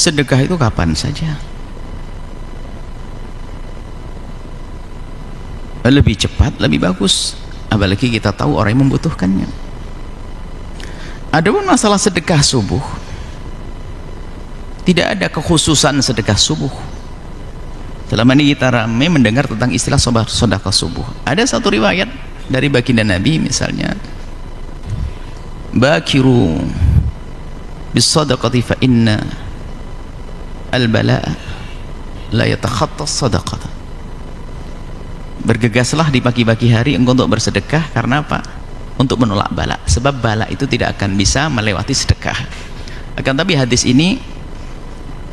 sedekah itu kapan saja, lebih cepat lebih bagus, apalagi kita tahu orang yang membutuhkannya. Adapun masalah sedekah subuh, tidak ada kekhususan sedekah subuh. Selama ini kita ramai mendengar tentang istilah sedekah subuh. Ada satu riwayat dari baginda Nabi misalnya, bakiru bis-sadaqati fa inna al-bala'a la yatakhatta as-sadaqata. Bergegaslah di pagi-pagi hari engkau untuk bersedekah. Karena apa? Untuk menolak bala. Sebab bala itu tidak akan bisa melewati sedekah. Akan tapi hadis ini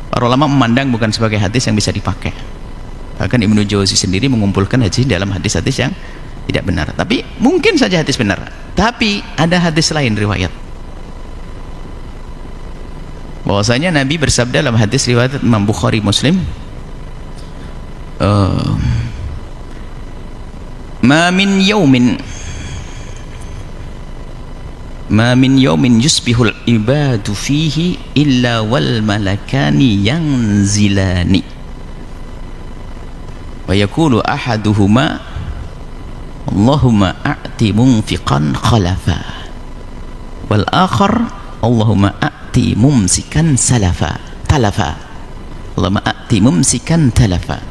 para ulama memandang bukan sebagai hadis yang bisa dipakai. Bahkan Ibnu Jauzi sendiri mengumpulkan hadis dalam hadis-hadis yang tidak benar. Tapi mungkin saja hadis benar, tapi ada hadis lain riwayat bahwasanya Nabi bersabda dalam hadis riwayat Imam Bukhari Muslim, ma min yaumin yusbihul ibadu fihi illa wal malakani yanzilani wa yaqulu ahaduhuma Allahumma a'ti munfiqan khalafa wal akhar Allahumma a'ti mumsikan talafa. Allahumma a'ti mumsikan talafa.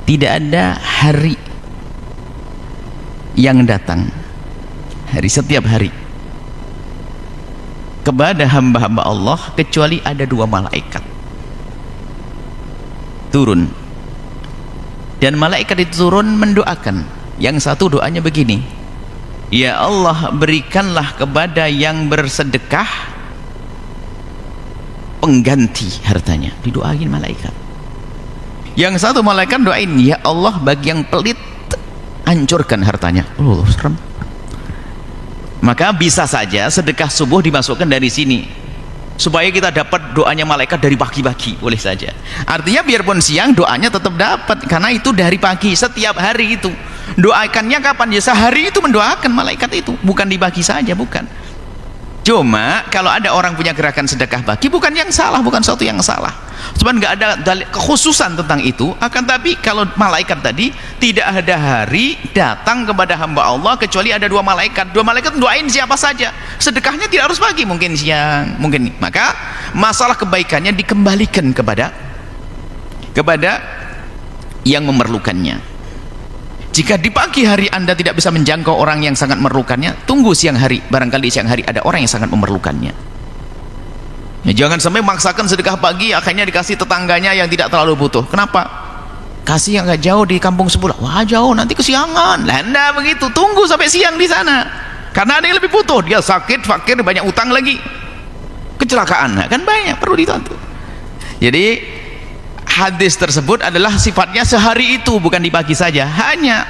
Tidak ada hari yang datang, setiap hari kepada hamba-hamba Allah kecuali ada dua malaikat turun, dan malaikat itu turun mendoakan. Yang satu doanya begini, ya Allah, berikanlah kepada yang bersedekah pengganti hartanya. Didoain malaikat. Yang satu malaikat doain, ya Allah, bagi yang pelit hancurkan hartanya. Oh, serem. Maka bisa saja sedekah subuh dimasukkan dari sini supaya kita dapat doanya malaikat dari pagi-pagi, boleh saja. Artinya biarpun siang doanya tetap dapat, karena itu dari pagi setiap hari itu. Doakannya kapan? Ya sehari itu mendoakan malaikat itu, bukan dibagi saja, bukan. Cuma kalau ada orang punya gerakan sedekah bagi, bukan yang salah, bukan sesuatu yang salah. Cuman nggak ada kekhususan tentang itu. Akan tapi kalau malaikat tadi, tidak ada hari datang kepada hamba Allah kecuali ada dua malaikat. Dua malaikat doain siapa saja. Sedekahnya tidak harus pagi, mungkin siang, mungkin. Maka masalah kebaikannya dikembalikan kepada yang memerlukannya. Jika di pagi hari Anda tidak bisa menjangkau orang yang sangat memerlukannya, tunggu siang hari, barangkali siang hari ada orang yang sangat memerlukannya. Ya, jangan sampai memaksakan sedekah pagi akhirnya dikasih tetangganya yang tidak terlalu butuh. Kenapa? Kasih yang agak jauh di kampung sebelah. Wah, jauh, nanti kesiangan. Lah, Anda begitu, tunggu sampai siang di sana. Karena ada yang lebih butuh, dia sakit, fakir, banyak utang lagi, kecelakaan, kan banyak, perlu ditonton. Jadi hadis tersebut adalah sifatnya sehari itu, bukan di pagi saja. Hanya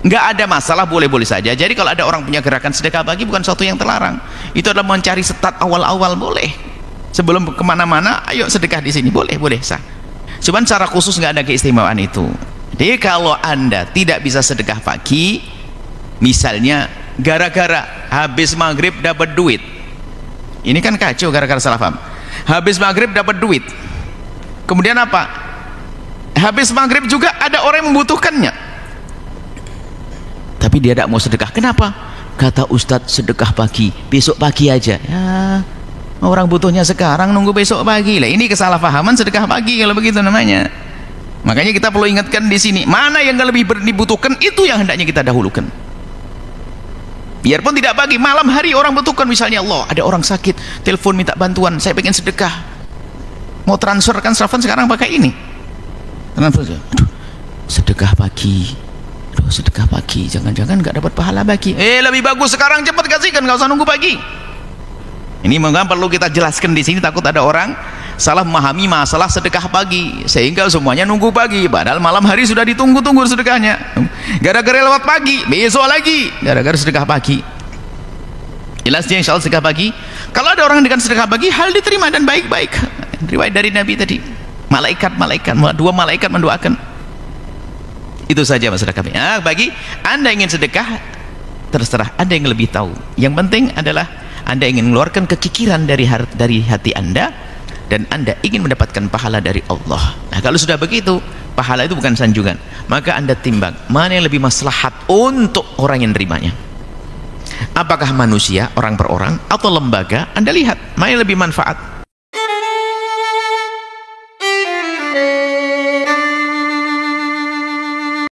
nggak ada masalah, boleh-boleh saja. Jadi kalau ada orang punya gerakan sedekah pagi, bukan sesuatu yang terlarang. Itu adalah mencari start awal-awal, boleh. Sebelum kemana-mana, ayo sedekah di sini, boleh sah. Cuman secara khusus nggak ada keistimewaan itu. Jadi kalau Anda tidak bisa sedekah pagi, misalnya gara-gara habis maghrib dapat duit, ini kan kacau gara-gara salah paham. Habis maghrib dapat duit, kemudian apa? Habis maghrib juga ada orang yang membutuhkannya, tapi dia tidak mau sedekah. Kenapa? Kata Ustadz, sedekah pagi, besok pagi aja. Ya, orang butuhnya sekarang, nunggu besok pagi lah. Ini kesalahpahaman sedekah pagi kalau begitu namanya. Makanya kita perlu ingatkan di sini, mana yang lebih dibutuhkan, itu yang hendaknya kita dahulukan. Biarpun tidak pagi, malam hari orang butuhkan. Misalnya Allah, ada orang sakit, telepon minta bantuan, saya pengen sedekah, mau transfer, kan telepon sekarang pakai ini, transfer. Aduh, sedekah pagi, aduh, sedekah pagi, jangan-jangan nggak dapat pahala pagi. Lebih bagus sekarang cepat kasihkan, nggak usah nunggu pagi. Ini mengapa perlu kita jelaskan di sini, takut ada orang salah memahami masalah sedekah pagi sehingga semuanya nunggu pagi, padahal malam hari sudah ditunggu-tunggu sedekahnya. Gara-gara lewat pagi, besok lagi, gara-gara sedekah pagi. Jelasnya insya Allah sedekah pagi, kalau ada orang dengan sedekah pagi, hal diterima dan baik-baik. Riwayat dari Nabi tadi, dua malaikat mendoakan. Itu saja masalah kami. Bagi Anda ingin sedekah, terserah, Anda yang lebih tahu. Yang penting adalah Anda ingin mengeluarkan kekikiran dari hati Anda, dan Anda ingin mendapatkan pahala dari Allah. Nah, kalau sudah begitu, pahala itu bukan sanjungan, maka Anda timbang mana yang lebih maslahat untuk orang yang nerimanya. Apakah manusia, orang per orang, atau lembaga? Anda lihat mana yang lebih manfaat.